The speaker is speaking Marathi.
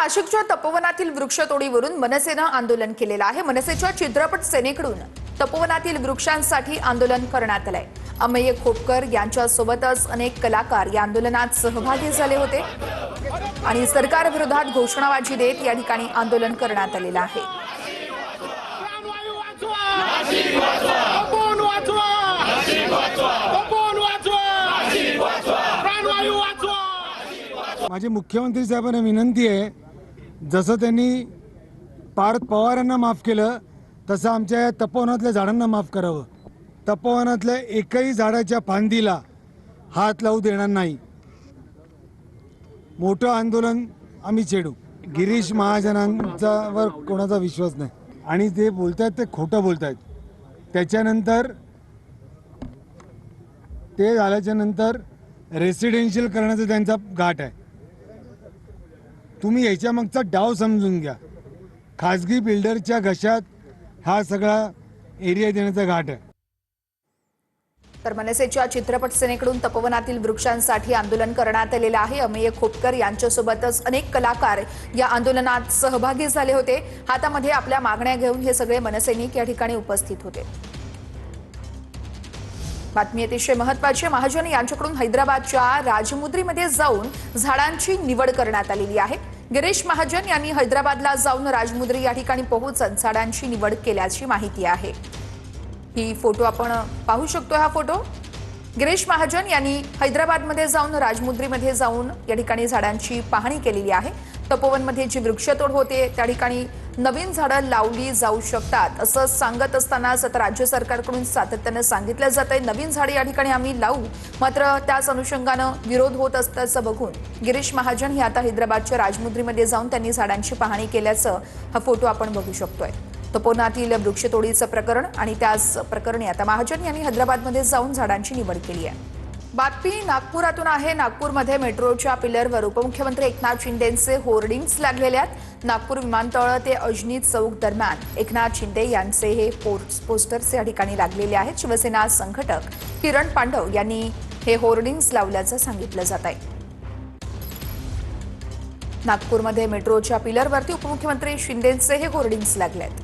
नाशिकच्या तपोवनातील वृक्षतोडीवरून मनसेनं आंदोलन केलेलं आहे। मनसेच्या चित्रपट सेनेकडून तपोवनातील वृक्षांसाठी आंदोलन करण्यात आलंय। अमेय खोपकर यांच्यासोबतच अनेक कलाकार या आंदोलनात सहभागी झाले होते आणि सरकारविरोधात घोषणाबाजी देत या ठिकाणी आंदोलन करण्यात आलेलं आहे। माझी मुख्यमंत्री साहेबांना विनंती आहे, जसं त्यांनी पार्थ पवारांना माफ केलं तसं आमच्या या तपोवनातल्या झाडांना माफ करावं। तपोवनातल्या एकही झाडाच्या फांदीला हात लावू देणार नाही। मोठं आंदोलन आम्ही छेडू। गिरीश महाजनांच्यावर कोणाचा विश्वास नाही आणि ते बोलतायत ते खोटं बोलतायत। त्याच्यानंतर ते झाल्याच्या नंतर रेसिडेन्शियल करण्याचा त्यांचा घाट आहे। तुम्ही याच्या मागचा डाव समजून घ्या। खाजगी बिल्डरच्या घशात हा सगळा एरिया देण्याचा घाट आहे। तर मनसेच्या चित्रपट सेनेकडून तपोवनातील वृक्षांसाठी आंदोलन करण्यात आलेलं आहे। अमेय खोपकर यांच्यासोबतच अनेक कलाकार या आंदोलनात सहभागी झाले होते। हातामध्ये आपल्या मागण्या घेऊन हे सगळे मनसैनिक या ठिकाणी उपस्थित होते। बातमी अतिशय महत्त्वाची। महाजन यांच्याकडून हैदराबादच्या राजमुद्रीमध्ये जाऊन झाडांची निवड करण्यात आलेली आहे। गिरीश महाजन यांनी हैदराबादला जाऊन राजमुद्री या ठिकाणी पोहोचून झाडांची निवड केल्याची माहिती आहे। ही फोटो आपण पाहू शकतो। हा फोटो गिरीश महाजन यांनी हैदराबादमध्ये जाऊन राजमुद्रीमध्ये जाऊन या ठिकाणी झाडांची पाहणी केलेली आहे। तपोवनमध्ये जी वृक्षतोड होते त्या ठिकाणी नवीन झाडं लावली जाऊ शकतात असं सांगत असतानाच आता राज्य सरकारकडून सातत्याने सांगितलं जातंय नवीन झाडे या ठिकाणी आम्ही लावू, मात्र त्याच अनुषंगानं विरोध होत असल्याचं बघून गिरीश महाजन हे आता हैदराबादच्या राजमुद्रीमध्ये जाऊन त्यांनी झाडांची पाहणी केल्याचं हा फोटो आपण बघू शकतोय। तपोवनातील वृक्षतोडीचं प्रकरण आणि त्याच प्रकरणी आता महाजन यांनी हैदराबादमध्ये जाऊन झाडांची निवड केली आहे। बातमी नागपुरातून आहे। नागपूरमध्ये मेट्रोच्या पिलरवर उपमुख्यमंत्री एकनाथ शिंदेंचे होर्डिंग्स लागलेले आहेत। नागपूर विमानतळ ते अजनी चौक दरम्यान एकनाथ शिंदे यांचे हे पोस्टर्स या ठिकाणी लागलेले आहेत। शिवसेना संघटक किरण पांडव यांनी हे होर्डिंग्स लावल्याचं सांगितलं जात आहे। नागपूरमध्ये मेट्रोच्या पिलरवरती उपमुख्यमंत्री शिंदेंचे हे होर्डिंग्स लागले आहेत।